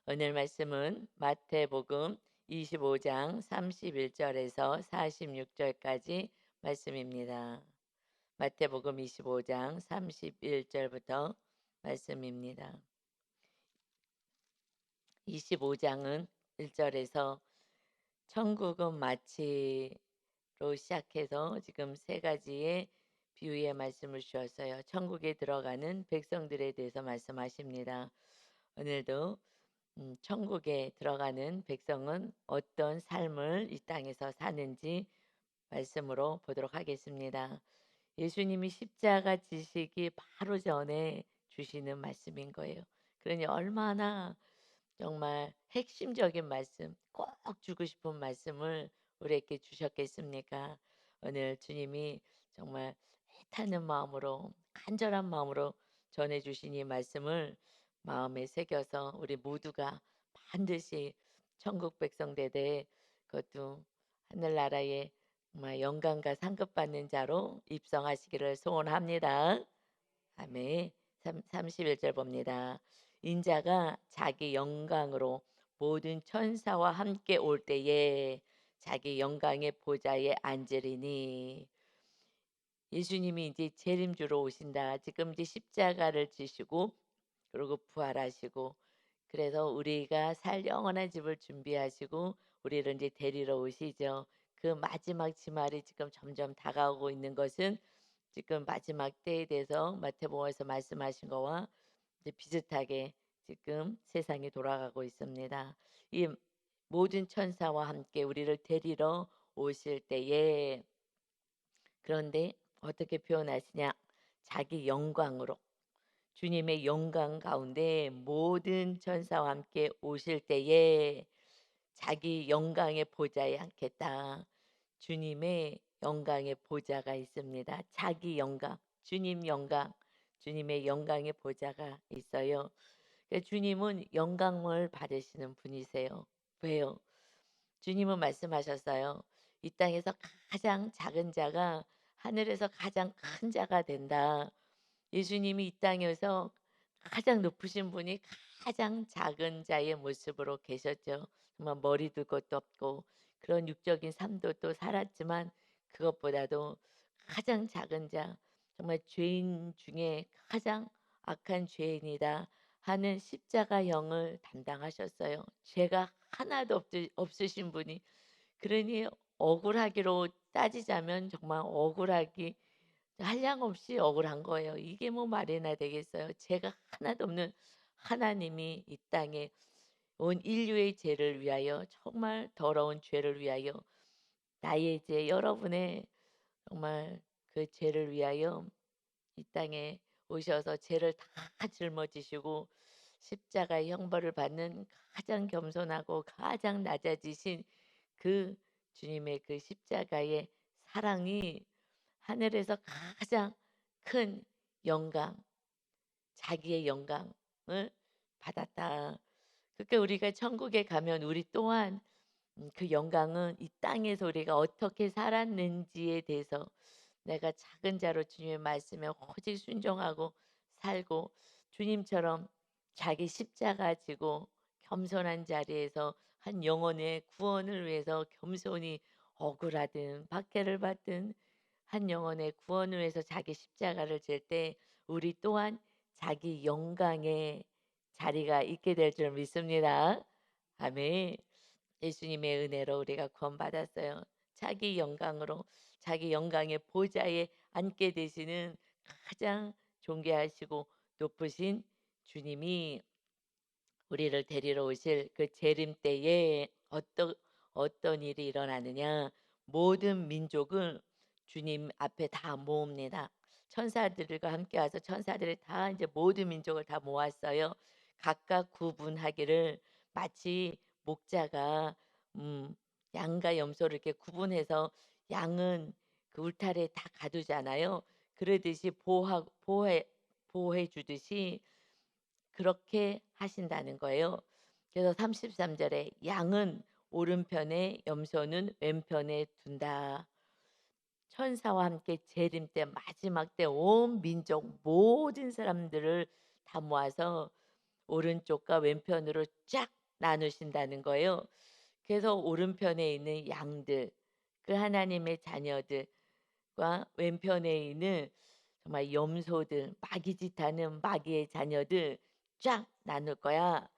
오늘 말씀은 마태복음 25장 31절에서 46절까지 말씀입니다. 마태복음 25장 31절부터 말씀입니다. 25장은 1절에서 천국은 마치로 시작해서 지금 세 가지의 비유의 말씀을 주었어요. 천국에 들어가는 백성들에 대해서 말씀하십니다. 오늘도 천국에 들어가는 백성은 어떤 삶을 이 땅에서 사는지 말씀으로 보도록 하겠습니다. 예수님이 십자가 지시기 바로 전에 주시는 말씀인 거예요. 그러니 얼마나 정말 핵심적인 말씀, 꼭 주고 싶은 말씀을 우리에게 주셨겠습니까? 오늘 주님이 정말 애타는 마음으로, 간절한 마음으로 전해주신 이 말씀을 마음에 새겨서 우리 모두가 반드시 천국 백성 되되 그것도 하늘나라의 정말 영광과 상급 받는 자로 입성하시기를 소원합니다. 아멘. 31절 봅니다. 인자가 자기 영광으로 모든 천사와 함께 올 때에 자기 영광의 보좌에 앉으리니. 예수님이 이제 재림주로 오신다. 지금 이제 십자가를 지시고 그리고 부활하시고 그래서 우리가 살 영원한 집을 준비하시고 우리를 이제 데리러 오시죠. 그 마지막 지말이 지금 점점 다가오고 있는 것은 지금 마지막 때에 대해서 마태복음에서 말씀하신 거와 이제 비슷하게 지금 세상이 돌아가고 있습니다. 이 모든 천사와 함께 우리를 데리러 오실 때에 그런데 어떻게 표현하시냐? 자기 영광으로 주님의 영광 가운데 모든 천사와 함께 오실 때에 자기 영광의 보좌에 앉겠다. 주님의 영광의 보좌가 있습니다. 자기 영광, 주님 영광, 주님의 영광의 보좌가 있어요. 그러니까 주님은 영광을 받으시는 분이세요. 왜요? 주님은 말씀하셨어요. 이 땅에서 가장 작은 자가 하늘에서 가장 큰 자가 된다. 예수님이 이 땅에서 가장 높으신 분이 가장 작은 자의 모습으로 계셨죠. 정말 머리 둘 것도 없고 그런 육적인 삶도 또 살았지만 그것보다도 가장 작은 자, 정말 죄인 중에 가장 악한 죄인이다 하는 십자가형을 담당하셨어요. 죄가 하나도 없으신 분이 그러니 억울하기로 따지자면 정말 억울하기 한량없이 억울한 거예요. 이게 뭐 말이나 되겠어요. 죄가 하나도 없는 하나님이 이 땅에 온 인류의 죄를 위하여 정말 더러운 죄를 위하여 나의 죄 여러분의 정말 그 죄를 위하여 이 땅에 오셔서 죄를 다 짊어지시고 십자가의 형벌을 받는 가장 겸손하고 가장 낮아지신 그 주님의 그 십자가의 사랑이 하늘에서 가장 큰 영광, 자기의 영광을 받았다. 그러니까 우리가 천국에 가면 우리 또한 그 영광은 이 땅에서 우리가 어떻게 살았는지에 대해서 내가 작은 자로 주님의 말씀에 오직 순종하고 살고 주님처럼 자기 십자가 지고 겸손한 자리에서 한 영혼의 구원을 위해서 겸손히 억울하든 박해를 받든 한 영혼의 구원을 위해서 자기 십자가를 질 때 우리 또한 자기 영광의 자리가 있게 될 줄 믿습니다. 아멘. 예수님의 은혜로 우리가 구원받았어요. 자기 영광으로 자기 영광의 보좌에 앉게 되시는 가장 존귀하시고 높으신 주님이 우리를 데리러 오실 그 재림 때에 어떤 일이 일어나느냐? 모든 민족을 주님 앞에 다 모읍니다. 천사들과 함께 와서 천사들이 다 이제 모든 민족을 다 모았어요. 각각 구분하기를 마치 목자가 음, 양과 염소를 이렇게 구분해서 양은 그 울타리에 다 가두잖아요. 그러듯이 보호해 주듯이 그렇게 하신다는 거예요. 그래서 33절에 양은 오른편에 염소는 왼편에 둔다. 천사와 함께 재림 때 마지막 때 온 민족 모든 사람들을 다 모아서 오른쪽과 왼편으로 쫙 나누신다는 거예요. 그래서 오른편에 있는 양들, 그 하나님의 자녀들과 왼편에 있는 정말 염소들, 마귀짓하는 마귀의 자녀들 쫙 나눌 거야.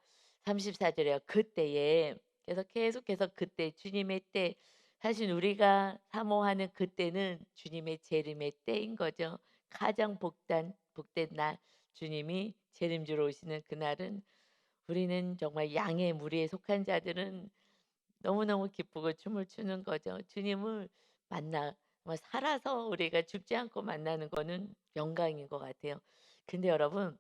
34 절에요. 그때에. 그래서 계속해서 그때 주님의 때, 사실 우리가 사모하는 그때는 주님의 재림의 때인 거죠. 가장 복된 날, 주님이 재림주로 오시는 그날은 우리는 정말 양의 무리에 속한 자들은 너무너무 기쁘고 춤을 추는 거죠. 주님을 정말 살아서 우리가 죽지 않고 만나는 거는 영광인 것 같아요. 근데 여러분,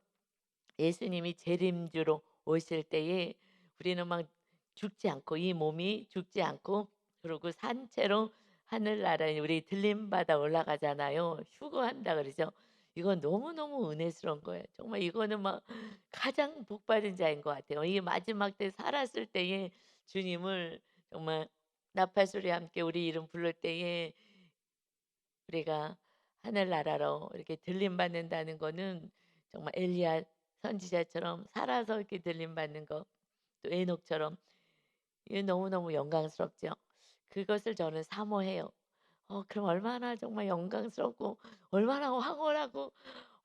예수님이 재림주로 오실 때에 우리는 막 죽지 않고, 이 몸이 죽지 않고, 그리고 산채로 하늘나라에 우리 들림받아 올라가잖아요. 휴거한다 그러죠. 이건 너무너무 은혜스러운 거예요. 정말 이거는 막 가장 복받은 자인 것 같아요. 이 마지막 때 살았을 때에 주님을 정말 나팔소리와 함께 우리 이름 부를 때에 우리가 하늘나라로 이렇게 들림받는다는 거는 정말 엘리야 선지자처럼 살아서 이렇게 들림받는 거, 또 에녹처럼, 이게 너무너무 영광스럽죠. 그것을 저는 사모해요. 그럼 얼마나 정말 영광스럽고 얼마나 황홀하고,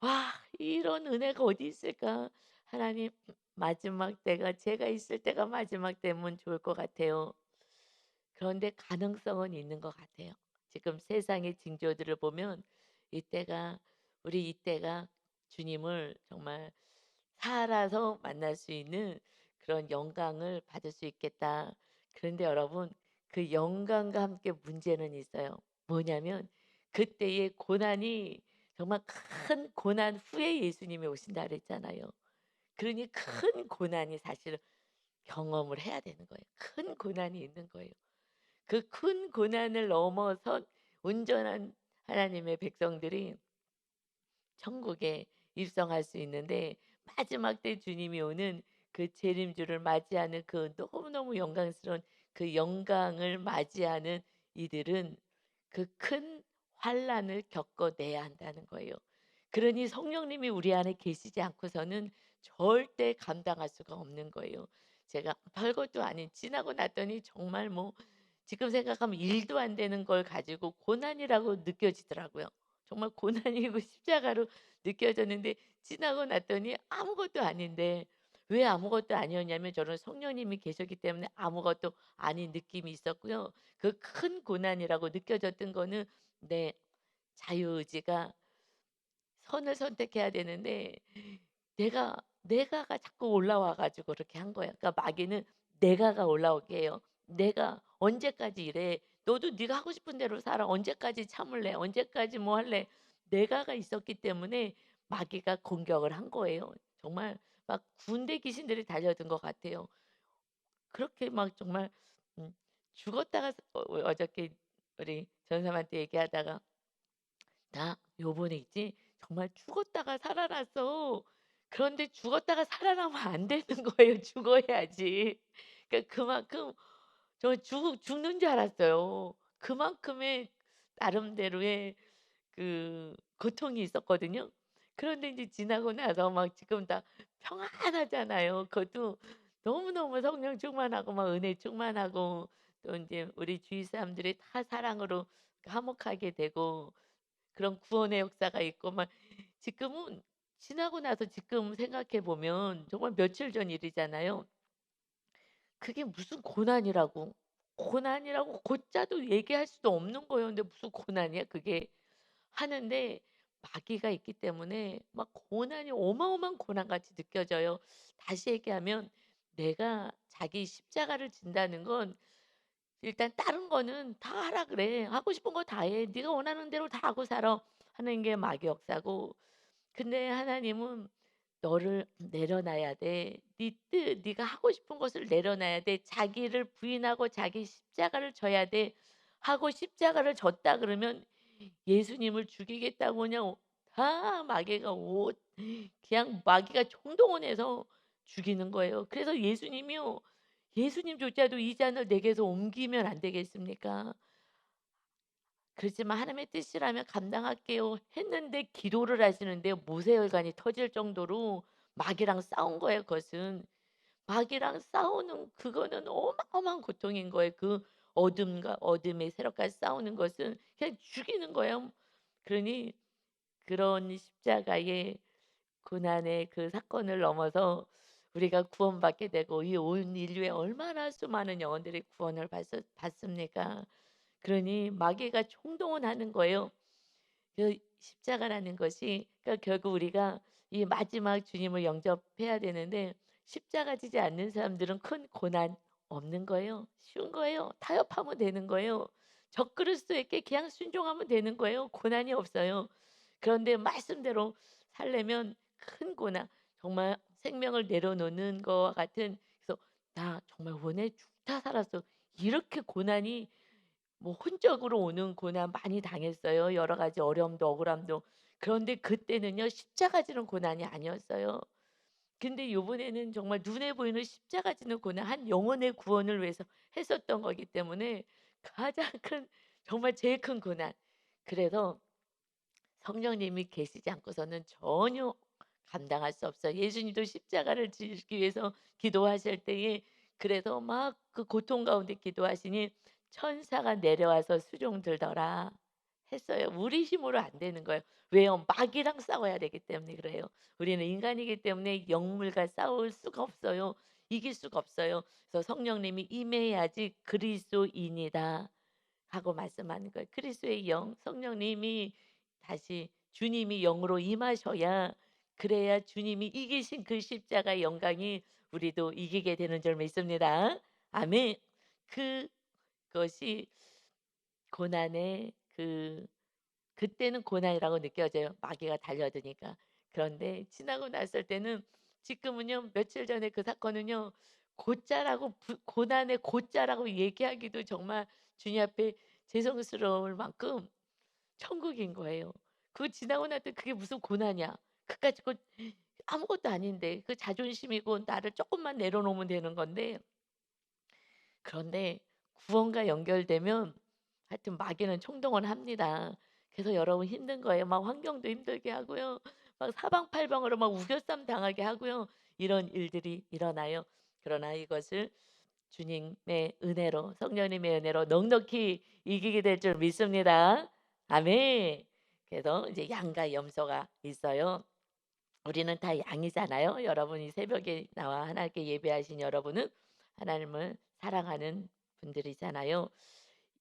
와, 이런 은혜가 어디 있을까? 하나님, 마지막 때가 제가 있을 때가 마지막 때면 좋을 것 같아요. 그런데 가능성은 있는 것 같아요. 지금 세상의 징조들을 보면 이때가 이때가 주님을 정말 살아서 만날 수 있는 그런 영광을 받을 수 있겠다. 그런데 여러분, 그 영광과 함께 문제는 있어요. 뭐냐면 그때의 고난이, 정말 큰 고난 후에 예수님이 오신다 그랬잖아요. 그러니 큰 고난이 사실 경험을 해야 되는 거예요. 큰 고난이 있는 거예요. 그 큰 고난을 넘어선 온전한 하나님의 백성들이 천국에 입성할 수 있는데, 마지막 때 주님이 오는 그 재림주를 맞이하는 그 너무너무 영광스러운 그 영광을 맞이하는 이들은 그 큰 환난을 겪어내야 한다는 거예요. 그러니 성령님이 우리 안에 계시지 않고서는 절대 감당할 수가 없는 거예요. 제가 별것도 아닌, 지나고 났더니 정말 뭐 지금 생각하면 일도 안 되는 걸 가지고 고난이라고 느껴지더라고요. 정말 고난이고 십자가로 느껴졌는데, 지나고 났더니 아무것도 아닌데, 왜 아무것도 아니었냐면 저는 성령님이 계셨기 때문에 아무것도 아닌 느낌이 있었고요. 그 큰 고난이라고 느껴졌던 거는 내 자유의지가 선을 선택해야 되는데, 내가가 자꾸 올라와 가지고 그렇게 한 거야. 그러니까 마귀는 내가가 올라오게 해요. "내가 언제까지 이래? 너도 네가 하고 싶은 대로 살아. 언제까지 참을래? 언제까지 뭐 할래?" 내가가 있었기 때문에 마귀가 공격을 한 거예요. 정말 막 군대 귀신들이 달려든 것 같아요. 그렇게 막 정말 음 죽었다가 어저께 우리 전사님한테 얘기하다가 "나 요번에 있지 정말 죽었다가 살아났어." 그런데 죽었다가 살아나면 안 되는 거예요. 죽어야지. 그러니까 그만큼 저 죽는 줄 알았어요. 그만큼의 나름대로의 그 고통이 있었거든요. 그런데 이제 지나고 나서 막 지금 다 평안하잖아요. 그것도 너무너무 성령 충만하고 막 은혜 충만하고, 또 인제 우리 주위 사람들이 다 사랑으로 화목하게 되고 그런 구원의 역사가 있고 막, 지금은 지나고 나서 지금 생각해 보면 정말 며칠 전 일이잖아요. 그게 무슨 고난이라고. 고난이라고 고자도 얘기할 수도 없는 거예요. 근데 무슨 고난이야 그게. 하는데 마귀가 있기 때문에 막 고난이 어마어마한 고난같이 느껴져요. 다시 얘기하면 내가 자기 십자가를 진다는 건, 일단 다른 거는 "다 하라 그래. 하고 싶은 거 다 해. 네가 원하는 대로 다 하고 살아." 하는 게 마귀 역사고, 근데 하나님은 "너를 내려놔야 돼. 네 뜻, 네가 하고 싶은 것을 내려놔야 돼. 자기를 부인하고 자기 십자가를 져야 돼." 하고 십자가를 졌다 그러면 예수님을 죽이겠다고 그냥 다 마귀가 그냥 마귀가 총동원해서 죽이는 거예요. 그래서 예수님이요, 예수님조차도 "이 잔을 내게서 옮기면 안 되겠습니까? 그렇지만 하나님의 뜻이라면 감당할게요." 했는데 기도를 하시는데요, 모세혈관이 터질 정도로 마귀랑 싸운 거예요 그것은. 마귀랑 싸우는 그거는 어마어마한 고통인 거예요. 그 어둠과 어둠의 세력과 싸우는 것은 그냥 죽이는 거예요. 그러니 그런 십자가의 고난의 그 사건을 넘어서 우리가 구원받게 되고 이 온 인류에 얼마나 수많은 영혼들이 구원을 받습니까? 그러니 마귀가 총동원 하는 거예요. 그 십자가라는 것이 그러니까 결국 우리가 이 마지막 주님을 영접해야 되는데 십자가 지지 않는 사람들은 큰 고난 없는 거예요. 쉬운 거예요. 타협하면 되는 거예요. 적그리스도에게 그냥 순종하면 되는 거예요. 고난이 없어요. 그런데 말씀대로 살려면 큰 고난, 정말 생명을 내려놓는 거와 같은 그래서 '나 정말 원해 죽다 살았어.' 이렇게 고난이 뭐 혼적으로 오는 고난 많이 당했어요. 여러 가지 어려움도 억울함도. 그런데 그때는요 십자가 지는 고난이 아니었어요. 근데 요번에는 정말 눈에 보이는 십자가 지는 고난, 한 영혼의 구원을 위해서 했었던 거기 때문에 가장 큰 정말 제일 큰 고난. 그래서 성령님이 계시지 않고서는 전혀 감당할 수 없어요. 예수님도 십자가를 지기 위해서 기도하실 때에 그래서 막 그 고통 가운데 기도하시니 천사가 내려와서 수종 들더라 했어요. 우리 힘으로 안 되는 거예요. 왜요? 마귀랑 싸워야 되기 때문에 그래요. 우리는 인간이기 때문에 영물과 싸울 수가 없어요. 이길 수가 없어요. 그래서 성령님이 임해야지 그리스도인이다 하고 말씀하는 거예요. 그리스도의 영, 성령님이 다시 주님이 영으로 임하셔야 그래야 주님이 이기신 그 십자가의 영광이 우리도 이기게 되는 줄 믿습니다. 아멘. 그것이 고난의 그때는 고난이라고 느껴져요. 마귀가 달려드니까. 그런데 지나고 났을 때는 지금은요 며칠 전에 그 사건은요 고짜라고 고난의 고짜라고 얘기하기도 정말 주님 앞에 죄송스러울 만큼 천국인 거예요. 그거 지나고 나더니 그게 무슨 고난이야. 그까짓 거 아무것도 아닌데 그 자존심이고 나를 조금만 내려놓으면 되는 건데 그런데 구원과 연결되면 하여튼 마귀는 총동원 합니다. 그래서 여러분 힘든 거예요. 막 환경도 힘들게 하고요. 막 사방팔방으로 막 우겨쌈 당하게 하고요. 이런 일들이 일어나요. 그러나 이것을 주님의 은혜로 성령님의 은혜로 넉넉히 이기게 될 줄 믿습니다. 아멘. 그래서 이제 양과 염소가 있어요. 우리는 다 양이잖아요. 여러분이 새벽에 나와 하나님께 예배하신 여러분은 하나님을 사랑하는 분들이잖아요.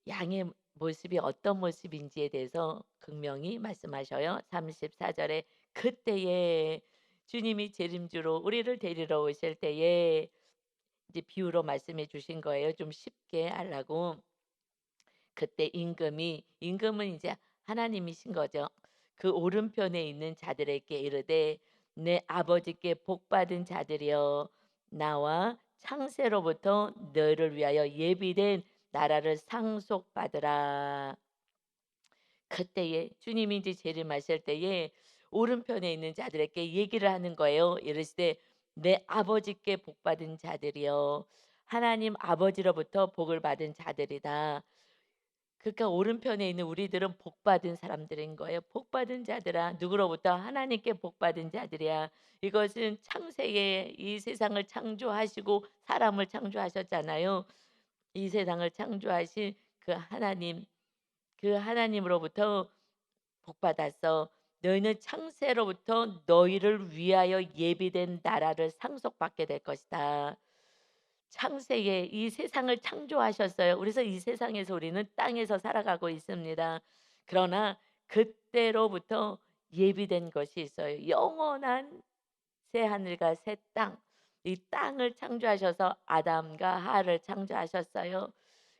양의 모습이 어떤 모습인지에 대해서 극명히 말씀하셔요. 34절에 그때에 주님이 재림주로 우리를 데리러 오실 때에 이제 비유로 말씀해 주신 거예요. 좀 쉽게 하려고. 그때 임금은 이제 하나님이신 거죠. 그 오른편에 있는 자들에게 이르되 내 아버지께 복 받은 자들이여 나와 창세로부터 너희를 위하여 예비된 나라를 상속받으라. 그때에 주님이 이제 재림하실 때에 오른편에 있는 자들에게 얘기를 하는 거예요. 이르시되 내 아버지께 복 받은 자들이여 하나님 아버지로부터 복을 받은 자들이다. 그러니까 오른편에 있는 우리들은 복 받은 사람들인 거예요. 복 받은 자들아 누구로부터 하나님께 복 받은 자들이야. 이것은 창세에 이 세상을 창조하시고 사람을 창조하셨잖아요. 이 세상을 창조하신 그 하나님, 그 하나님으로부터 복 받았어. 너희는 창세로부터 너희를 위하여 예비된 나라를 상속받게 될 것이다. 창세에 이 세상을 창조하셨어요. 그래서 이 세상에서 우리는 땅에서 살아가고 있습니다. 그러나 그때로부터 예비된 것이 있어요. 영원한 새 하늘과 새 땅. 이 땅을 창조하셔서 아담과 하를 창조하셨어요.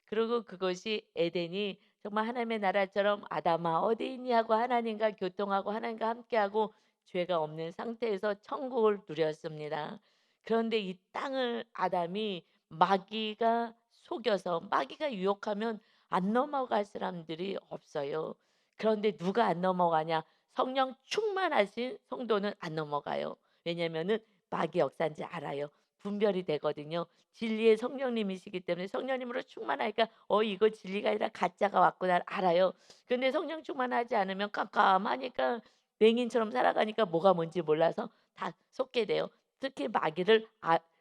그리고 그것이 에덴이 정말 하나님의 나라처럼 아담아 어디 있니 하고 하나님과 교통하고 하나님과 함께하고 죄가 없는 상태에서 천국을 누렸습니다. 그런데 이 땅을 아담이 마귀가 속여서 마귀가 유혹하면 안 넘어갈 사람들이 없어요. 그런데 누가 안 넘어가냐? 성령 충만하신 성도는 안 넘어가요. 왜냐면은 마귀 역사인지 알아요. 분별이 되거든요. 진리의 성령님이시기 때문에 성령님으로 충만하니까 이거 진리가 아니라 가짜가 왔구나 알아요. 근데 성령 충만하지 않으면 깜깜하니까 맹인처럼 살아가니까 뭐가 뭔지 몰라서 다 속게 돼요. 특히 마귀를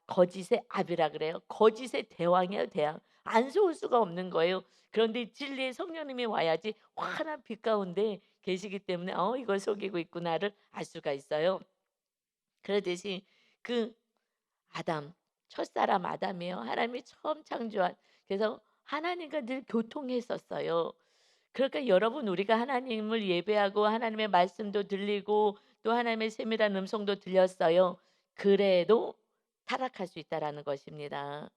거짓의 압이라 그래요. 거짓의 대왕이에요, 대왕. 안 속을 수가 없는 거예요. 그런데 진리의 성령님이 와야지 환한 빛 가운데 계시기 때문에 이걸 속이고 있구나를 알 수가 있어요. 그러듯이 그 아담, 첫사람 아담이에요. 하나님이 처음 창조한. 그래서 하나님과 늘 교통했었어요. 그러니까 여러분, 우리가 하나님을 예배하고 하나님의 말씀도 들리고 또 하나님의 세밀한 음성도 들렸어요. 그래도 타락할 수 있다라는 것입니다.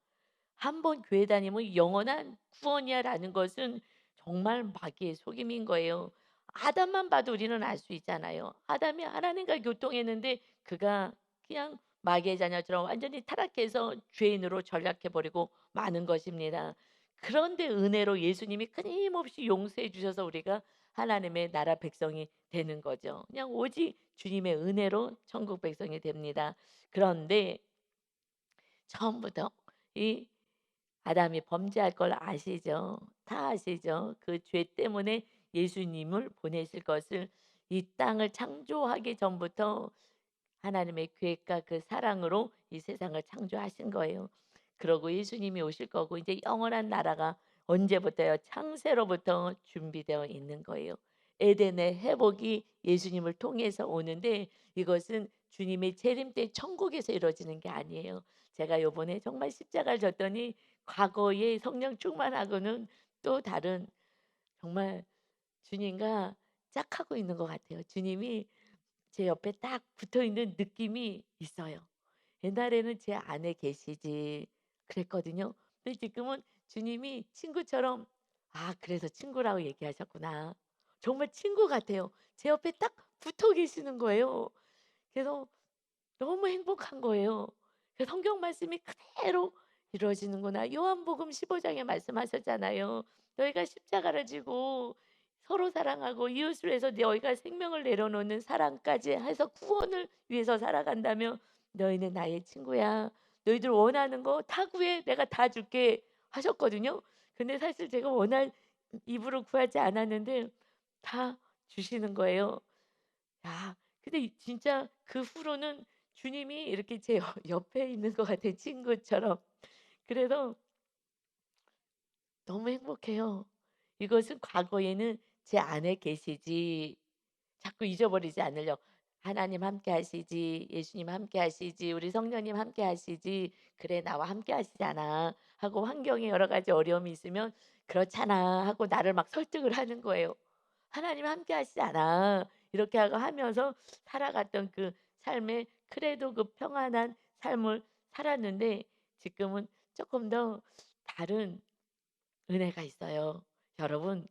한 번 교회 다니면 영원한 구원이야라는 것은 정말 마귀의 속임인 거예요. 아담만 봐도 우리는 알 수 있잖아요. 아담이 하나님과 교통했는데 그가 그냥 마귀의 자녀처럼 완전히 타락해서 죄인으로 전락해 버리고 마는 것입니다. 그런데 은혜로 예수님이 끊임없이 용서해 주셔서 우리가 하나님의 나라 백성이 되는 거죠. 그냥 오직 주님의 은혜로 천국 백성이 됩니다. 그런데 처음부터 이 아담이 범죄할 걸 아시죠? 다 아시죠? 그 죄 때문에 예수님을 보내실 것을 이 땅을 창조하기 전부터 하나님의 계획과 그 사랑으로 이 세상을 창조하신 거예요. 그러고 예수님이 오실 거고 이제 영원한 나라가 언제부터요? 창세로부터 준비되어 있는 거예요. 에덴의 회복이 예수님을 통해서 오는데 이것은 주님의 재림 때 천국에서 이루어지는 게 아니에요. 제가 요번에 정말 십자가를 졌더니 과거의 성령 충만하고는 또 다른, 정말 주님과 짝하고 있는 것 같아요. 주님이 제 옆에 딱 붙어 있는 느낌이 있어요. 옛날에는 제 안에 계시지 그랬거든요. 근데 지금은 주님이 친구처럼, 그래서 친구라고 얘기하셨구나. 정말 친구 같아요. 제 옆에 딱 붙어 계시는 거예요. 그래서 너무 행복한 거예요. 그 성경 말씀이 그대로 이루어지는구나. 요한복음 15 장에 말씀하셨잖아요. "너희가 십자가를 지고 서로 사랑하고 이웃을 위해서 너희가 생명을 내려놓는 사랑까지 해서 구원을 위해서 살아간다면 너희는 나의 친구야. 너희들 원하는 거 다 구해. 내가 다 줄게." 하셨거든요. 근데 사실 제가 원할 입으로 구하지 않았는데 다 주시는 거예요. 야, 근데 진짜 그 후로는 주님이 이렇게 제 옆에 있는 것 같아요, 친구처럼. 그래서 너무 행복해요. 이것은 과거에는 제 안에 계시지 자꾸 잊어버리지 않으려 하나님 함께 하시지, 예수님 함께 하시지, 우리 성령님 함께 하시지, 그래 나와 함께 하시잖아 하고 환경에 여러 가지 어려움이 있으면 그렇잖아 하고 나를 막 설득을 하는 거예요. 하나님 함께 하시지 않아. 이렇게 하고 하면서 살아갔던 그 삶에 그래도 그 평안한 삶을 살았는데 지금은 조금 더 다른 은혜가 있어요. 여러분,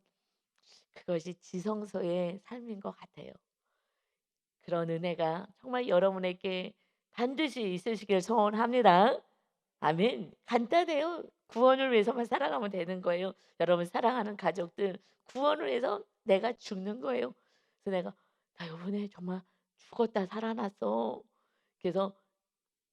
그것이 지성소의 삶인 것 같아요. 그런 은혜가 정말 여러분에게 반드시 있으시길 소원합니다. 아멘. 간단해요. 구원을 위해서만 살아가면 되는 거예요. 여러분 사랑하는 가족들, 구원을 위해서 내가 죽는 거예요. 그래서 내가 "나 요번에 정말 죽었다 살아났어." 그래서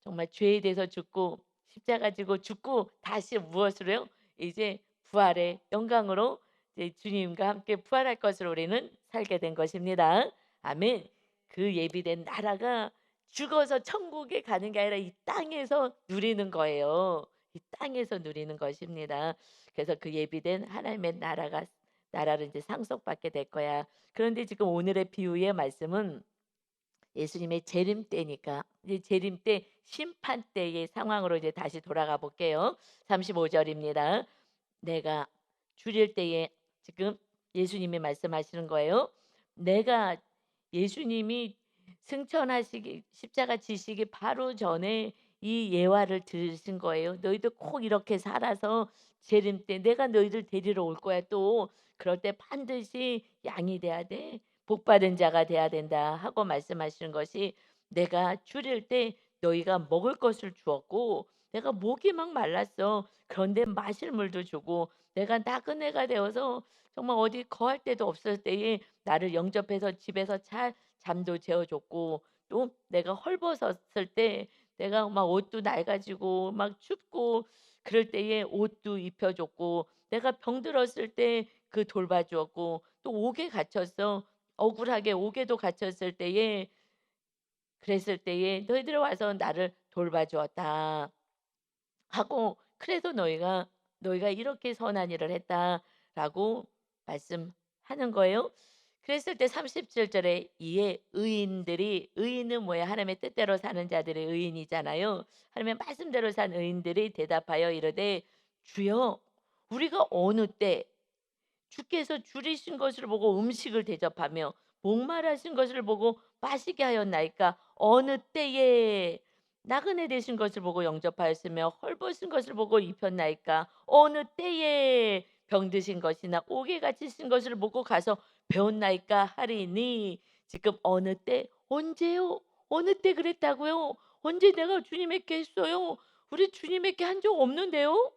정말 죄에 대해서 죽고 십자가 지고 죽고 다시 무엇으로 요? 이제 부활의 영광으로 이제 주님과 함께 부활할 것으로 우리는 살게 된 것입니다. 아멘. 그 예비된 나라가 죽어서 천국에 가는 게 아니라 이 땅에서 누리는 거예요. 이 땅에서 누리는 것입니다. 그래서 그 예비된 하나님의 나라를 이제 상속받게 될 거야. 그런데 지금 오늘의 비유의 말씀은 예수님의 재림 때니까 이제 재림 때 심판 때의 상황으로 이제 다시 돌아가 볼게요. 35 절입니다. 내가 줄일 때에 지금 예수님이 말씀하시는 거예요. 내가 예수님이 승천하시기 십자가 지시기 바로 전에 이 예화를 들으신 거예요. 너희들 꼭 이렇게 살아서 재림 때 내가 너희들 데리러 올 거야 또. 그럴 때 반드시 양이 돼야 돼. 복 받은 자가 돼야 된다 하고 말씀하시는 것이, 내가 줄일 때 너희가 먹을 것을 주었고 내가 목이 막 말랐어. 그런데 마실 물도 주고 내가 나그네가 되어서 정말 어디 거할 데도 없을 때에 나를 영접해서 집에서 잘 잠도 재워 줬고, 또 내가 헐벗었을 때 내가 막 옷도 낡아지고 막 춥고 그럴 때에 옷도 입혀 줬고, 내가 병들었을 때 그 돌봐 주었고, 또 옥에 갇혔어. 억울하게 옥에도 갇혔을 때에 그랬을 때에 너희들이 와서 나를 돌봐 주었다 하고 그래서 너희가 이렇게 선한 일을 했다라고 말씀하는 거예요. 그랬을 때 37절에 이에 의인은 뭐야? 하나님의 뜻대로 사는 자들이 의인이잖아요. 하나님의 말씀대로 산 의인들이 대답하여 이르되 주여 우리가 어느 때 주께서 줄이신 것을 보고 음식을 대접하며 목말하신 것을 보고 마시게 하였나이까? 어느 때에 나그네 되신 것을 보고 영접하였으며 헐벗은 것을 보고 입혔나이까? 어느 때에 병드신 것이나 옥에 갇히신 것을 보고 가서 배웠나이까 하리니 지금 어느 때 언제요? 어느 때 그랬다고요? 언제 내가 주님에게 했어요? 우리 주님에게 한 적 없는데요?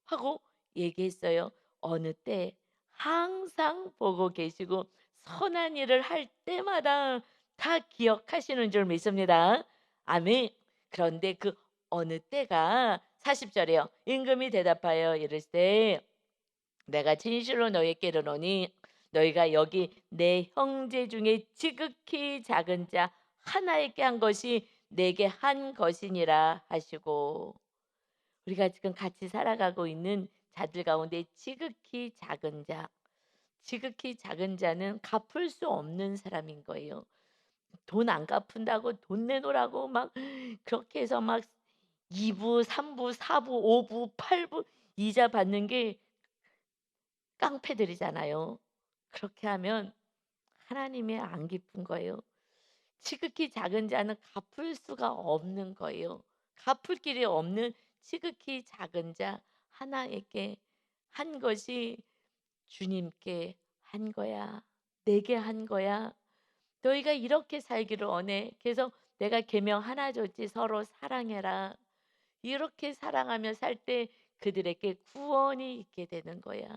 하고 얘기했어요. 어느 때 항상 보고 계시고 선한 일을 할 때마다 다 기억하시는 줄 믿습니다. 아멘. 그런데 그 어느 때가 40절이요. 임금이 대답하여 이르시되 내가 진실로 너희에게 이르노니 너희가 여기 내 형제 중에 지극히 작은 자 하나에게 한 것이 내게 한 것이니라 하시고 우리가 지금 같이 살아가고 있는 자들 가운데 지극히 작은 자는 갚을 수 없는 사람인 거예요. 돈 안 갚은다고 돈 내놓으라고 막 그렇게 해서 막 2 부, 3 부, 4 부, 5 부, 8부 이자 받는 게 깡패들이잖아요. 그렇게 하면 하나님이 안 기쁜 거예요. 지극히 작은 자는 갚을 수가 없는 거예요. 갚을 길이 없는 지극히 작은 자 하나에게 한 것이 주님께 한 거야. 내게 한 거야. 너희가 이렇게 살기를 원해. 그래서 내가 계명 하나 줬지 서로 사랑해라. 이렇게 사랑하며 살 때 그들에게 구원이 있게 되는 거야.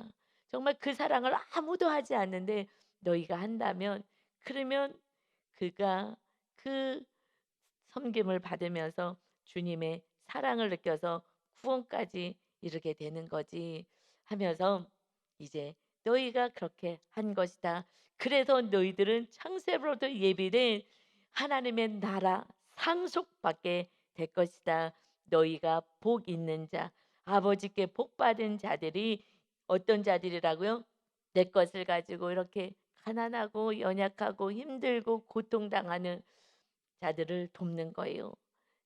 정말 그 사랑을 아무도 하지 않는데 너희가 한다면 그러면 그가 그 섬김을 받으면서 주님의 사랑을 느껴서 구원까지 이르게 되는 거지 하면서 이제 너희가 그렇게 한 것이다. 그래서 너희들은 창세로부터 예비된 하나님의 나라 상속받게 될 것이다. 너희가 복 있는 자, 아버지께 복 받은 자들이 어떤 자들이라고요? 내 것을 가지고 이렇게 가난하고 연약하고 힘들고 고통당하는 자들을 돕는 거예요.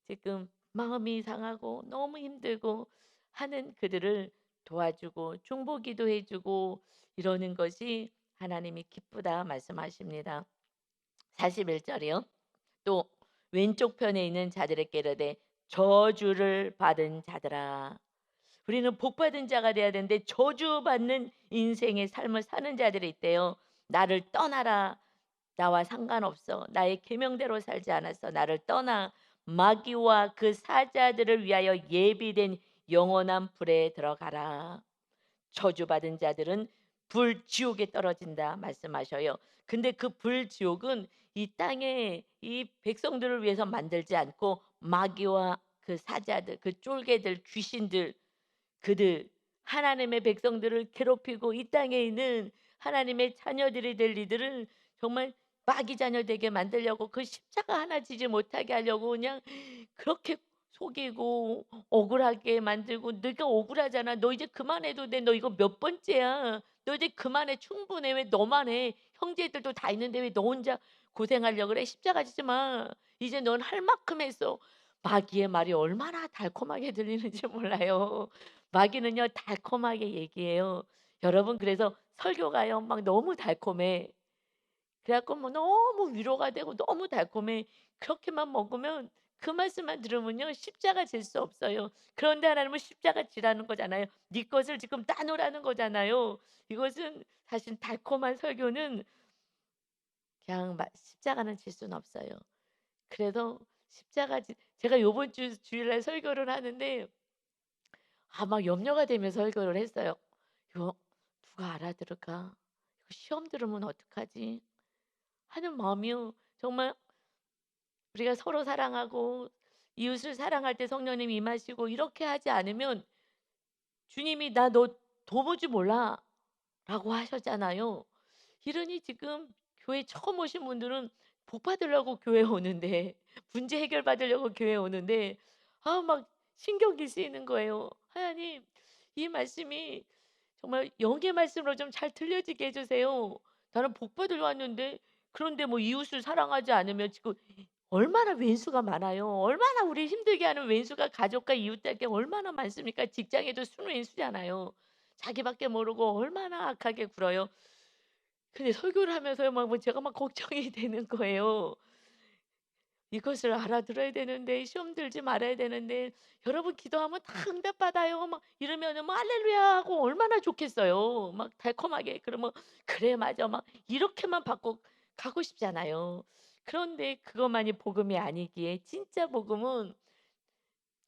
지금 마음이 상하고 너무 힘들고 하는 그들을 도와주고 중보기도 해주고 이러는 것이 하나님이 기쁘다 말씀하십니다. 41절이요. 또 왼쪽 편에 있는 자들에게 이르되 저주를 받은 자들아 우리는 복 받은 자가 돼야 되는데 저주받는 인생의 삶을 사는 자들이 있대요. 나를 떠나라. 나와 상관없어. 나의 계명대로 살지 않았어. 나를 떠나 마귀와 그 사자들을 위하여 예비된 영원한 불에 들어가라. 저주받은 자들은 불 지옥에 떨어진다 말씀하셔요. 근데 그 불 지옥은 이 땅에 이 백성들을 위해서 만들지 않고 마귀와 그 사자들, 그 쫄개들, 귀신들 그들 하나님의 백성들을 괴롭히고 이 땅에 있는 하나님의 자녀들이 될 이들을 정말 마귀 자녀 되게 만들려고 그 십자가 하나 지지 못하게 하려고 그냥 그렇게 속이고 억울하게 만들고 "네가 억울하잖아. 너 이제 그만해도 돼. 너 이거 몇 번째야. 너 이제 그만해. 충분해. 왜 너만 해. 형제들도 다 있는데 왜 너 혼자 고생하려고 그래. 십자가 지지 마. 이제 넌 할 만큼 했어." 마귀의 말이 얼마나 달콤하게 들리는지 몰라요. 마귀는요 달콤하게 얘기해요. 여러분 그래서 설교가요 막 너무 달콤해. 그래 갖고 뭐 너무 위로가 되고 너무 달콤해. 그렇게만 먹으면 그 말씀만 들으면요 십자가 질 수 없어요. 그런데 하나님은 십자가 지라는 거잖아요. 네 것을 지금 따놓으라는 거잖아요. 이것은 사실 달콤한 설교는 그냥 십자가는 질 수는 없어요. 그래서 제가 요번 주일날 설교를 하는데 막 염려가 되면서 설교를 했어요. '이거 누가 알아들을까? 이거 시험 들으면 어떡하지?' 하는 마음이요. 정말 우리가 서로 사랑하고 이웃을 사랑할 때 성령님이 임하시고 이렇게 하지 않으면 주님이 "나 너 도무지 몰라."라고 하셨잖아요. 이러니 지금 교회 처음 오신 분들은 복 받으려고 교회 오는데 문제 해결 받으려고 교회 오는데 막 신경이 쓰이는 거예요. 하나님, 이 말씀이 정말 영의 말씀으로 좀 잘 들려지게 해 주세요. 나는 복 받으러 왔는데 그런데 뭐 이웃을 사랑하지 않으면 지금 얼마나 왼수가 많아요. 얼마나 우리 힘들게 하는 왼수가 가족과 이웃들에게 얼마나 많습니까? 직장에도 순왼수잖아요. 자기밖에 모르고 얼마나 악하게 굴어요. 근데 설교를 하면서요 제가 막 걱정이 되는 거예요. 이것을 알아들어야 되는데 시험 들지 말아야 되는데 여러분 기도하면 다 응답받아요. 막 이러면은 뭐 할렐루야 하고 얼마나 좋겠어요. 막 달콤하게 그러면 그래 맞아 막 이렇게만 받고 가고 싶잖아요. 그런데 그것만이 복음이 아니기에 진짜 복음은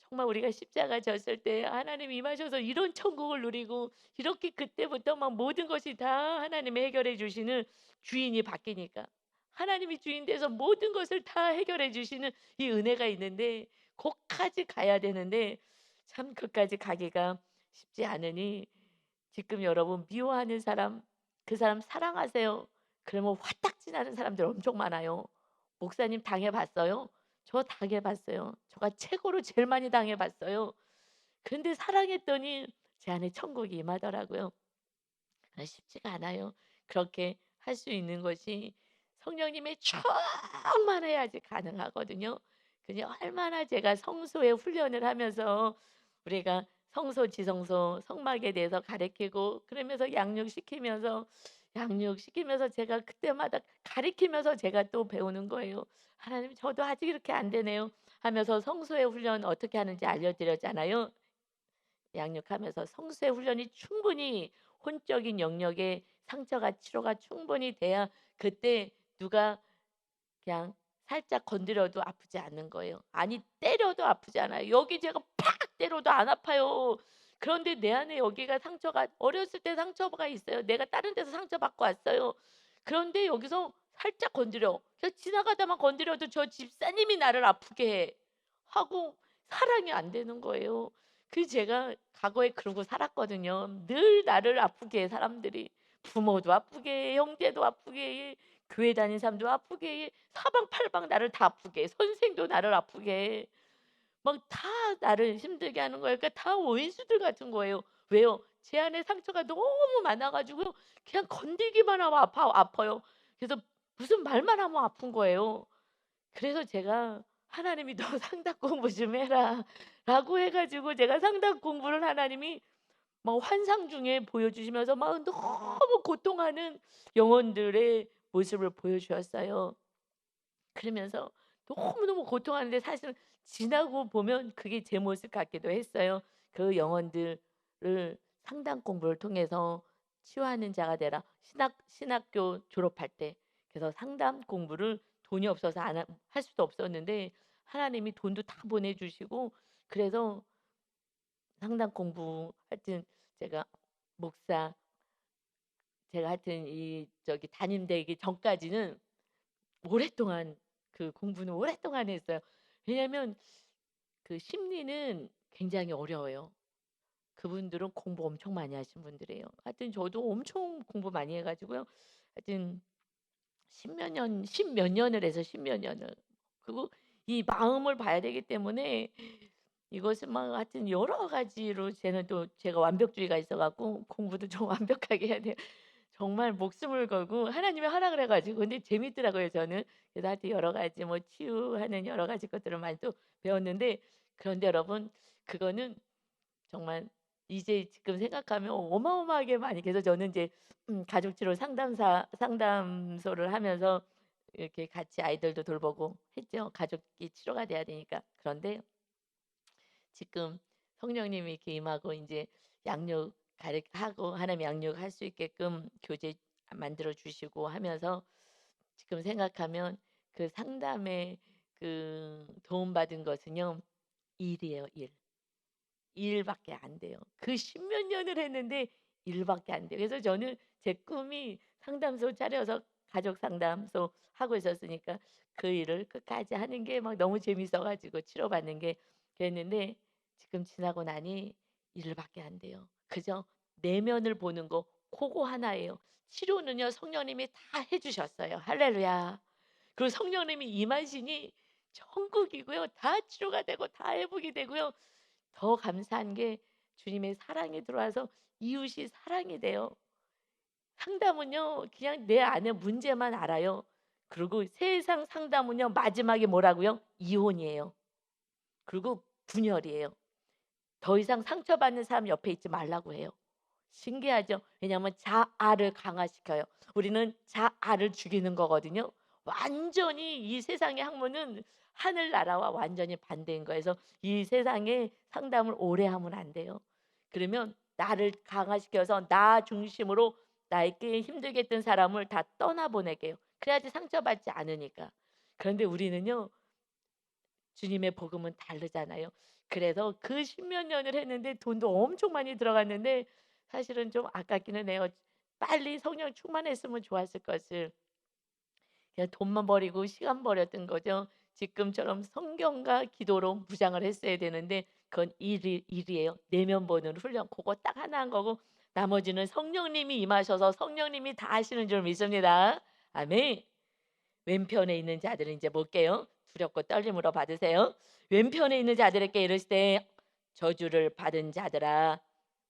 정말 우리가 십자가 졌을 때 하나님 임하셔서 이런 천국을 누리고 이렇게 그때부터 막 모든 것이 다 하나님이 해결해 주시는 주인이 바뀌니까 하나님이 주인 돼서 모든 것을 다 해결해 주시는 이 은혜가 있는데 거기까지 가야 되는데 참 그까지 가기가 쉽지 않으니 지금 여러분 미워하는 사람 그 사람 사랑하세요. 그러면 화딱지나는 사람들 엄청 많아요. 목사님 당해 봤어요? 저 당해 봤어요. 저가 최고로 제일 많이 당해 봤어요. 근데 사랑했더니 제 안에 천국이 임하더라고요. 쉽지가 않아요. 그렇게 할 수 있는 것이 성령님의 충만해야지 가능하거든요. 그냥 얼마나 제가 성소의 훈련을 하면서 우리가 성소, 지성소, 성막에 대해서 가르치고 그러면서 양육시키면서 제가 그때마다 가르치면서 제가 또 배우는 거예요. "하나님 저도 아직 이렇게 안 되네요." 하면서 성소의 훈련 어떻게 하는지 알려드렸잖아요. 양육하면서 성수의 훈련이 충분히 혼적인 영역에 상처가 치료가 충분히 돼야 그때 누가 그냥 살짝 건드려도 아프지 않는 거예요. 아니 때려도 아프지 않아요. 여기 제가 팍 때려도 안 아파요. 그런데 내 안에 여기가 상처가 어렸을 때 상처가 있어요. 내가 다른 데서 상처받고 왔어요. 그런데 여기서 살짝 건드려. 그냥 지나가다만 건드려도 저 집사님이 나를 아프게 해. 하고 사랑이 안 되는 거예요. 제가 과거에 그러고 살았거든요. 늘 나를 아프게 해 사람들이. 부모도 아프게 해, 형제도 아프게 해, 교회 다니는 사람도 아프게 해, 사방팔방 나를 다 아프게 해. 선생도 나를 아프게 해. 막 다 나를 힘들게 하는 거예요. 그러니까 다 원수들 같은 거예요. 왜요? 제 안에 상처가 너무 많아 가지고 그냥 건들기만 하면 아파요. 그래서 무슨 말만 하면 아픈 거예요. 그래서 제가 하나님이 "너 상담 공부 좀 해라."라고 해 가지고 제가 상담 공부를 하나님이 막 환상 중에 보여주시면서 막 너무 고통하는 영혼들의 모습을 보여주셨어요. 그러면서 너무너무 고통하는데 사실은 지나고 보면 그게 제 모습 같기도 했어요. 그 영혼들을 상담 공부를 통해서 치유하는 자가 되라. 신학교 졸업할 때 그래서 상담 공부를 돈이 없어서 안 할 수도 없었는데 하나님이 돈도 다 보내 주시고 그래서 상담 공부 하여튼 제가 목사 제가 하여튼 이 저기 담임되기 전까지는 오랫동안 그 공부는 오랫동안 했어요. 왜냐하면 그 심리는 굉장히 어려워요. 그분들은 공부 엄청 많이 하신 분들이에요. 하여튼 저도 엄청 공부 많이 해 가지고요. 하여튼 십몇 년을 해서 십몇 년을. 그리고 이 마음을 봐야 되기 때문에 이것은 막 하여튼 여러 가지로 쟤는 또 제가 완벽주의가 있어 갖고 공부도 좀 완벽하게 해야 돼요. 정말 목숨을 걸고 하나님이 허락을 해 가지고 근데 재밌더라고요 저는. 그래서 하여튼 여러 가지 뭐 치유하는 여러 가지 것들을 많이 또 배웠는데 그런데 여러분 그거는 정말 이제 지금 생각하면 어마어마하게 많이 그래서 저는 이제 가족 치료 상담소를 하면서 이렇게 같이 아이들도 돌보고 했죠. 가족이 치료가 돼야 되니까. 그런데 지금 성령님이 이렇게 임하고 이제 양육 하고 하나님 양육할 수 있게끔 교제 만들어 주시고 하면서 지금 생각하면 그 상담에 그 도움받은 것은요. 일이에요, 일. 일밖에 안 돼요. 그 십몇 년을 했는데 일밖에 안 돼요. 그래서 저는 제 꿈이 상담소 차려서 가족 상담소 하고 있었으니까 그 일을 끝까지 하는 게 막 너무 재밌어 가지고 치료받는 게 그랬는데 지금 지나고 나니 일밖에 안 돼요. 그저 내면을 보는 거 고거 하나예요. 치료는요 성령님이 다 해 주셨어요. 할렐루야. 그리고 성령님이 임하시니 천국이고요. 다 치료가 되고 다 회복이 되고요. 더 감사한 게 주님의 사랑이 들어와서 이웃이 사랑이 돼요. 상담은요, 그냥 내 안에 문제만 알아요. 그리고 세상 상담은요, 마지막에 뭐라고요? 이혼이에요. 그리고 분열이에요. 더 이상 상처받는 사람 옆에 있지 말라고 해요. 신기하죠? 왜냐하면 자아를 강화시켜요. 우리는 자아를 죽이는 거거든요. 완전히 이 세상의 학문은 하늘나라와 완전히 반대인 거예요. 그래서 이 세상에 상담을 오래 하면 안 돼요. 그러면 나를 강화시켜서 나 중심으로 나에게 힘들게 했던 사람을 다 떠나보내게요. 그래야지 상처받지 않으니까. 그런데 우리는요, 주님의 복음은 다르잖아요. 그래서 그 십몇 년을 했는데 돈도 엄청 많이 들어갔는데 사실은 좀 아깝기는 해요. 빨리 성령 충만했으면 좋았을 것을 그냥 돈만 버리고 시간 버렸던 거죠. 지금처럼 성경과 기도로 무장을 했어야 되는데 그건 일이에요. 내면 보는 훈련 그거 딱 하나 한 거고 나머지는 성령님이 임하셔서 성령님이 다 하시는 줄 믿습니다. 아멘. 왼편에 있는 자들은 이제 볼게요. 두렵고 떨림으로 받으세요. 왼편에 있는 자들에게 이르실 때 저주를 받은 자들아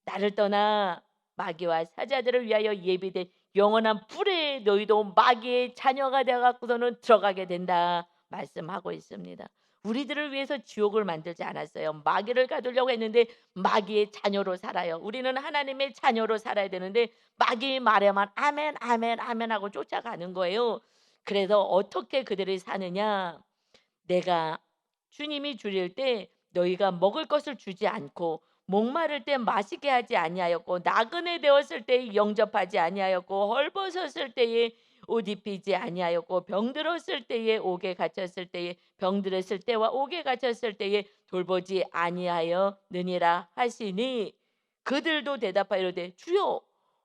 나를 떠나 마귀와 사자들을 위하여 예비된 영원한 불에 너희도 마귀의 자녀가 되어 갖고서는 들어가게 된다 말씀하고 있습니다. 우리들을 위해서 지옥을 만들지 않았어요. 마귀를 가두려고 했는데 마귀의 자녀로 살아요. 우리는 하나님의 자녀로 살아야 되는데 마귀 말에만 아멘 아멘 아멘 하고 쫓아가는 거예요. 그래서 어떻게 그들이 사느냐? 내가 주님이 주릴 때 너희가 먹을 것을 주지 않고 목마를 때 마시게 하지 아니하였고 나그네 되었을 때에 영접하지 아니하였고 헐벗었을 때에 옷 입히지 아니하였고 병들었을 때에 옥에 갇혔을 때에 병들었을 때와 옥에 갇혔을 때에 돌보지 아니하였느니라 하시니 그들도 대답하여 이르되 주여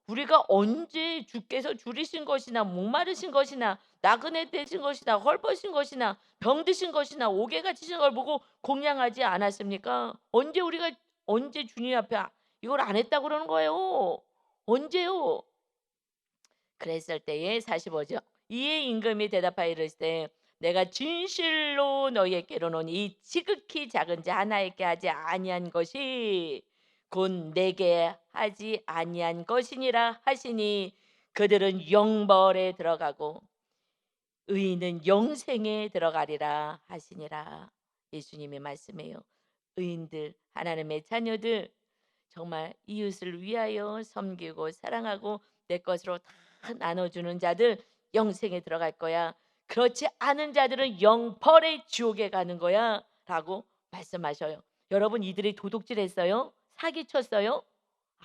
우리가 언제 주께서 줄이신 것이나 목마르신 것이나 나그네 되신 것이나 헐벗은 것이나 병드신 것이나 옥에 갇히신 걸 보고 공양하지 않았습니까? 언제 주님 앞에 이걸 안 했다고 그러는 거예요. 언제요? 그랬을 때에 45절 이에 임금이 대답하여 이르시되 내가 진실로 너희에게 이르노니 이 지극히 작은 자 하나에게 하지 아니한 것이 곧 내게 하지 아니한 것이니라 하시니 그들은 영벌에 들어가고 의인은 영생에 들어가리라 하시니라. 예수님의 말씀이에요. 의인들 하나님의 자녀들 정말 이웃을 위하여 섬기고 사랑하고 내 것으로 다 나눠주는 자들 영생에 들어갈 거야. 그렇지 않은 자들은 영벌의 지옥에 가는 거야 라고 말씀하셔요. 여러분 이들이 도둑질했어요? 사기쳤어요?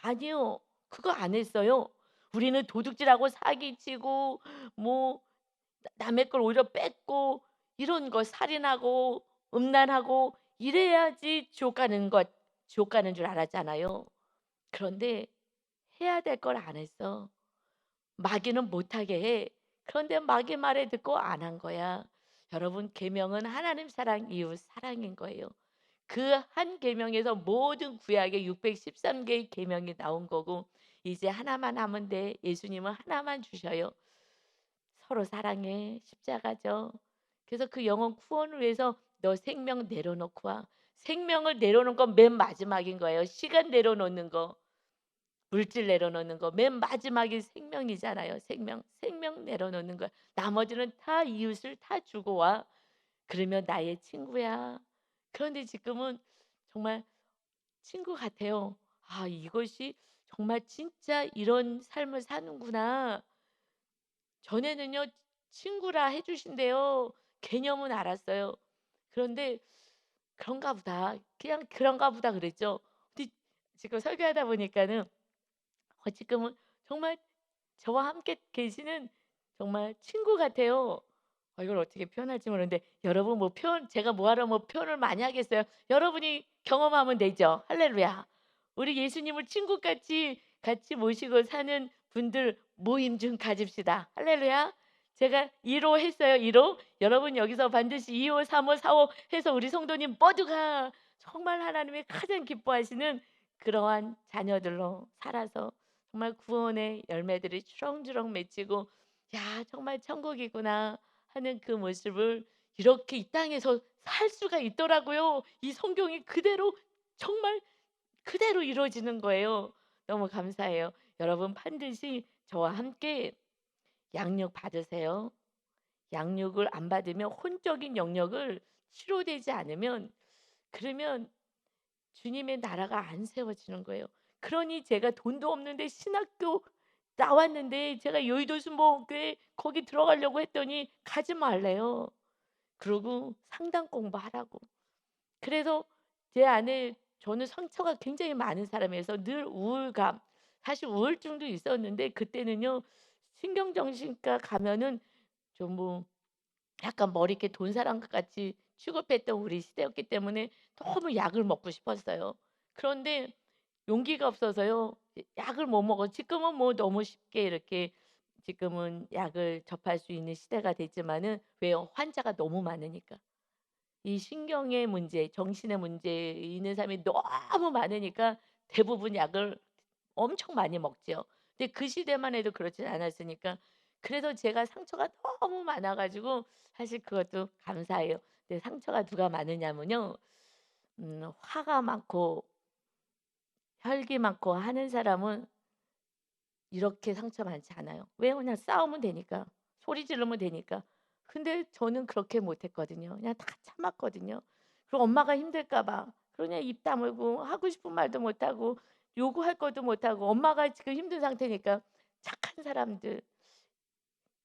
아니요. 그거 안 했어요. 우리는 도둑질하고 사기치고 뭐 남의 걸 오히려 뺏고 이런 거 살인하고 음란하고 이래야지 지옥 가는 줄 알았잖아요. 그런데 해야 될 걸 안 했어. 마귀는 못하게 해. 그런데 마귀 말에 듣고 안 한 거야. 여러분 계명은 하나님 사랑 이웃 사랑인 거예요. 그 한 계명에서 모든 구약의 613개의 계명이 나온 거고 이제 하나만 하면 돼. 예수님은 하나만 주셔요. 서로 사랑해. 십자가죠. 그래서 그 영혼 구원을 위해서 너 생명 내려놓고 와. 생명을 내려놓는 건 맨 마지막인 거예요. 시간 내려놓는 거, 물질 내려놓는 거. 맨 마지막이 생명이잖아요. 생명 내려놓는 거야. 나머지는 다 이웃을 다 주고 와. 그러면 나의 친구야. 그런데 지금은 정말 친구 같아요. 아, 이것이 정말 진짜 이런 삶을 사는구나. 전에는요 친구라 해 주신대요. 개념은 알았어요. 그런데 '그런가 보다. 그냥 그런가 보다.' 그랬죠. 근데 지금 설교하다 보니까는 지금은 정말 저와 함께 계시는 정말 친구 같아요. 이걸 어떻게 표현할지 모르는데 여러분 뭐 표현 제가 뭐하러 뭐 표현을 많이 하겠어요. 여러분이 경험하면 되죠. 할렐루야. 우리 예수님을 친구같이 같이 모시고 사는 분들 모임 좀 가집시다. 할렐루야. 제가 2호 했어요. 2호. 여러분 여기서 반드시 2호, 3호, 4호 해서 우리 성도님 모두가 정말 하나님이 가장 기뻐하시는 그러한 자녀들로 살아서 정말 구원의 열매들이 주렁주렁 맺히고 '야 정말 천국이구나.' 하는 그 모습을 이렇게 이 땅에서 살 수가 있더라고요. 이 성경이 그대로 정말 그대로 이루어지는 거예요. 너무 감사해요. 여러분 반드시 저와 함께 양육 받으세요. 양육을 안 받으면 혼적인 영역을 치료되지 않으면 그러면 주님의 나라가 안 세워지는 거예요. 그러니 제가 돈도 없는데 신학교 나왔는데 제가 여의도 순복음교회 거기 들어가려고 했더니 가지 말래요. 그러고 상담 공부하라고. 그래서 제 안에 저는 상처가 굉장히 많은 사람이어서 늘 우울감, 사실 우울증도 있었는데 그때는요 신경정신과 가면은 좀 뭐 약간 머리 이렇게 돈 사람 같이 취급했던 우리 시대였기 때문에 너무 약을 먹고 싶었어요. 그런데 용기가 없어서요. 약을 못 먹어. 지금은 뭐 너무 쉽게 이렇게 지금은 약을 접할 수 있는 시대가 됐지만은 왜요? 환자가 너무 많으니까. 이 신경의 문제, 정신의 문제 있는 사람이 너무 많으니까 대부분 약을 엄청 많이 먹죠. 근데 그 시대만 해도 그렇진 않았으니까 그래서 제가 상처가 너무 많아 가지고 사실 그것도 감사해요. 근데 상처가 누가 많으냐면요. 화가 많고 혈기 많고 하는 사람은 이렇게 상처 많지 않아요. 왜 그냥 싸우면 되니까. 소리 지르면 되니까. 근데 저는 그렇게 못 했거든요. 그냥 다 참았거든요. 그리고 엄마가 힘들까 봐. 그냥 입 다물고 하고 싶은 말도 못 하고 요구할 것도 못 하고 엄마가 지금 힘든 상태니까 착한 사람들,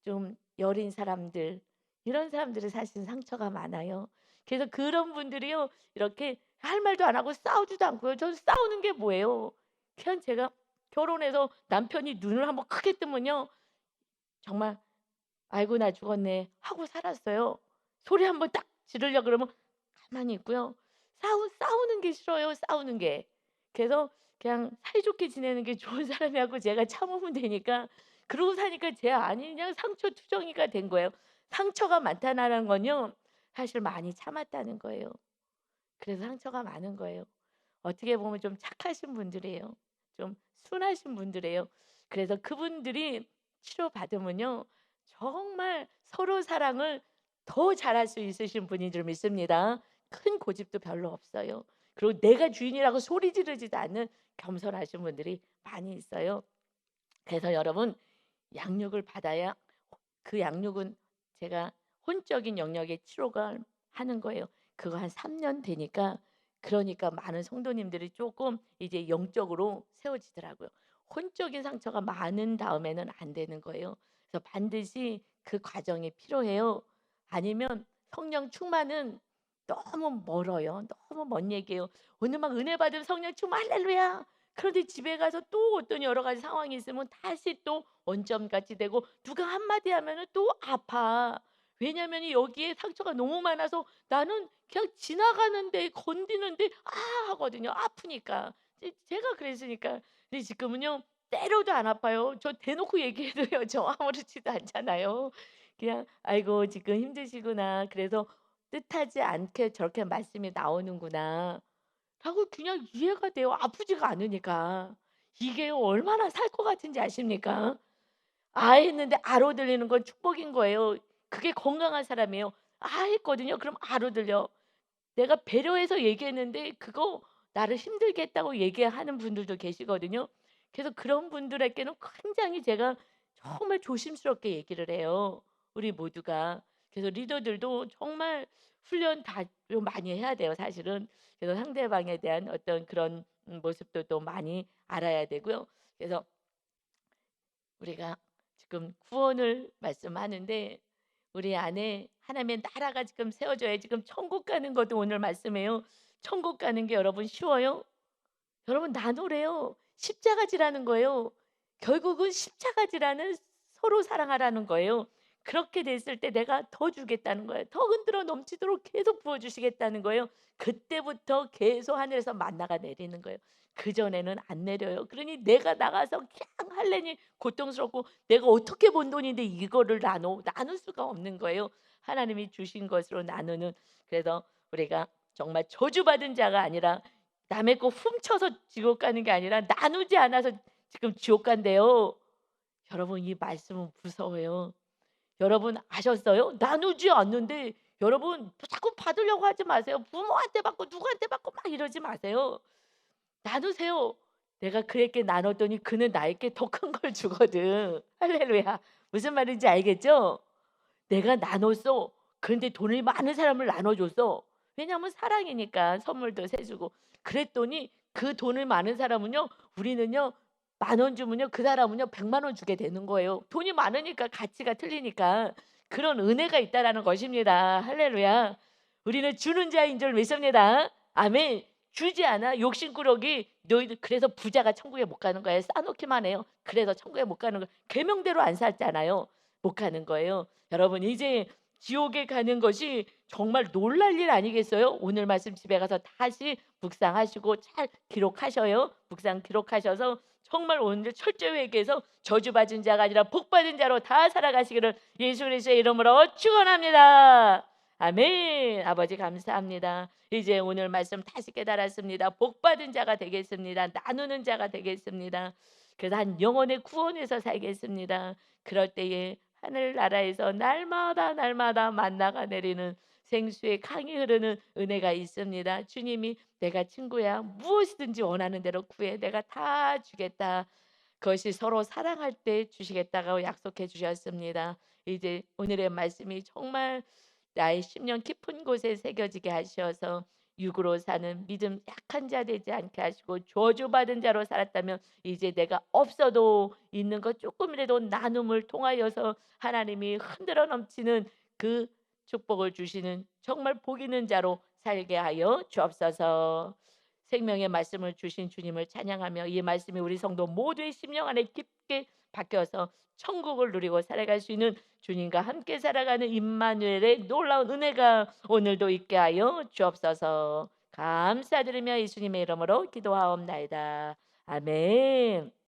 좀 여린 사람들 이런 사람들은 사실 상처가 많아요. 그래서 그런 분들이요. 이렇게 할 말도 안 하고 싸우지도 않고요. 저는 싸우는 게 뭐예요. 그냥 제가 결혼해서 남편이 눈을 한번 크게 뜨면요. 정말 '아이고 나 죽었네.' 하고 살았어요. 소리 한번 딱 지르려 그러면 가만히 있고요. 싸우는 게 싫어요, 싸우는 게. 그래서 그냥 사이좋게 지내는 게 좋은 사람이라고 제가 참으면 되니까 그러고 사니까 제 안이 그냥 상처투성이가 된 거예요. 상처가 많다라는 건요. 사실 많이 참았다는 거예요. 그래서 상처가 많은 거예요. 어떻게 보면 좀 착하신 분들이에요. 좀 순하신 분들이에요. 그래서 그분들이 치료받으면요. 정말 서로 사랑을 더 잘할 수 있으신 분인 줄 믿습니다. 큰 고집도 별로 없어요. 그리고 내가 주인이라고 소리 지르지도 않는 겸손하신 분들이 많이 있어요. 그래서 여러분 양육을 받아야 그 양육은 제가 혼적인 영역의 치료가 하는 거예요. 그거 한 3년 되니까 그러니까 많은 성도님들이 조금 이제 영적으로 세워지더라고요. 혼적인 상처가 많은 다음에는 안 되는 거예요. 그래서 반드시 그 과정이 필요해요. 아니면 성령 충만은 너무 멀어요. 너무 먼 얘기예요. 오늘 막 은혜 받은 성령 충만 할렐루야. 그런데 집에 가서 또 어떤 여러 가지 상황이 있으면 다시 또 원점같이 되고 누가 한마디 하면은 또 아파. 왜냐면이 여기에 상처가 너무 많아서 나는 그냥 지나가는데 건드는데 "아." 하거든요, 아프니까. 제가 그랬으니까. 근데 지금은요 때려도 안 아파요. 저 대놓고 얘기해도요 저 아무렇지도 않잖아요. 그냥 '아이고 지금 힘드시구나. 그래서 뜻하지 않게 저렇게 말씀이 나오는구나.' 하고 그냥 이해가 돼요. 아프지가 않으니까. 이게 얼마나 살 것 같은지 아십니까? 아 했는데 아로 들리는 건 축복인 거예요. 그게 건강한 사람이에요. 아 했거든요. 그럼 아로 들려. 내가 배려해서 얘기했는데 그거 나를 힘들게 했다고 얘기하는 분들도 계시거든요. 그래서 그런 분들에게는 굉장히 제가 정말 조심스럽게 얘기를 해요, 우리 모두가. 그래서 리더들도 정말 훈련 다 좀 많이 해야 돼요, 사실은. 그래서 상대방에 대한 어떤 그런 모습도 또 많이 알아야 되고요. 그래서 우리가 지금 구원을 말씀하는데 우리 안에 하나님의 나라가 지금 세워져야 지금 천국 가는 것도 오늘 말씀이에요. 천국 가는 게 여러분 쉬워요? 여러분 나누래요. 십자가지라는 거예요. 결국은 십자가지라는 서로 사랑하라는 거예요. 그렇게 됐을 때 내가 더 주겠다는 거예요. 더 흔들어 넘치도록 계속 부어 주시겠다는 거예요. 그때부터 계속 하늘에서 만나가 내리는 거예요. 그전에는 안 내려요. 그러니 내가 나가서 그냥 할래니 고통스럽고 내가 어떻게 번 돈인데 이거를 나눌 수가 없는 거예요. 하나님이 주신 것으로 나누는. 그래서 우리가 정말 저주받은 자가 아니라 남의 거 훔쳐서 지옥 가는 게 아니라 나누지 않아서 지금 지옥 간대요. 여러분 이 말씀은 무서워요. 여러분 아셨어요? 나누지 않는데 여러분 자꾸 받으려고 하지 마세요. 부모한테 받고 누구한테 받고 막 이러지 마세요. 나누세요. 내가 그에게 나눴더니 그는 나에게 더 큰 걸 주거든. 할렐루야. 무슨 말인지 알겠죠? 내가 나눴어. 그런데 돈을 많은 사람을 나눠줬어. 왜냐하면 사랑이니까 선물도 세 주고. 그랬더니 그 돈을 많은 사람은요. 우리는요. 10,000원 주면요. 그 사람은요. 1,000,000원 주게 되는 거예요. 돈이 많으니까 가치가 틀리니까. 그런 은혜가 있다라는 것입니다. 할렐루야. 우리는 주는 자인 줄 믿습니다. 아멘. 주지 않아 욕심꾸러기 너희들 그래서 부자가 천국에 못 가는 거예요. 싸놓기만 해요. 그래서 천국에 못 가는 거 계명대로 안 살잖아요. 못 가는 거예요. 여러분 이제 지옥에 가는 것이 정말 놀랄 일 아니겠어요? 오늘 말씀 집에 가서 다시 묵상하시고 잘 기록하셔요. 묵상 기록하셔서 정말 오늘 철저히 회개해서 저주받은 자가 아니라 복받은 자로 다 살아가시기를 예수 그리스도의 이름으로 축원합니다. 아멘. 아버지 감사합니다. 이제 오늘 말씀 다시 깨달았습니다. 복받은 자가 되겠습니다. 나누는 자가 되겠습니다. 그래서 한 영혼의 구원에서 살겠습니다. 그럴 때에 하늘나라에서 날마다 날마다 만나가 내리는 생수의 강이 흐르는 은혜가 있습니다. 주님이 내가 친구야 무엇이든지 원하는 대로 구해 내가 다 주겠다. 그것이 서로 사랑할 때 주시겠다고 약속해 주셨습니다. 이제 오늘의 말씀이 정말 나의 심령 깊은 곳에 새겨지게 하셔서 육으로 사는 믿음 약한 자 되지 않게 하시고 저주받은 자로 살았다면 이제 내가 없어도 있는 것 조금이라도 나눔을 통하여서 하나님이 흔들어 넘치는 그 축복을 주시는 정말 복 있는 자로 살게 하여 주옵소서. 생명의 말씀을 주신 주님을 찬양하며 이 말씀이 우리 성도 모두의 심령 안에 깊게 박혀서 천국을 누리고 살아갈 수 있는 주님과 함께 살아가는 임마누엘의 놀라운 은혜가 오늘도 있게 하여 주옵소서. 감사드리며 예수님의 이름으로 기도하옵나이다. 아멘.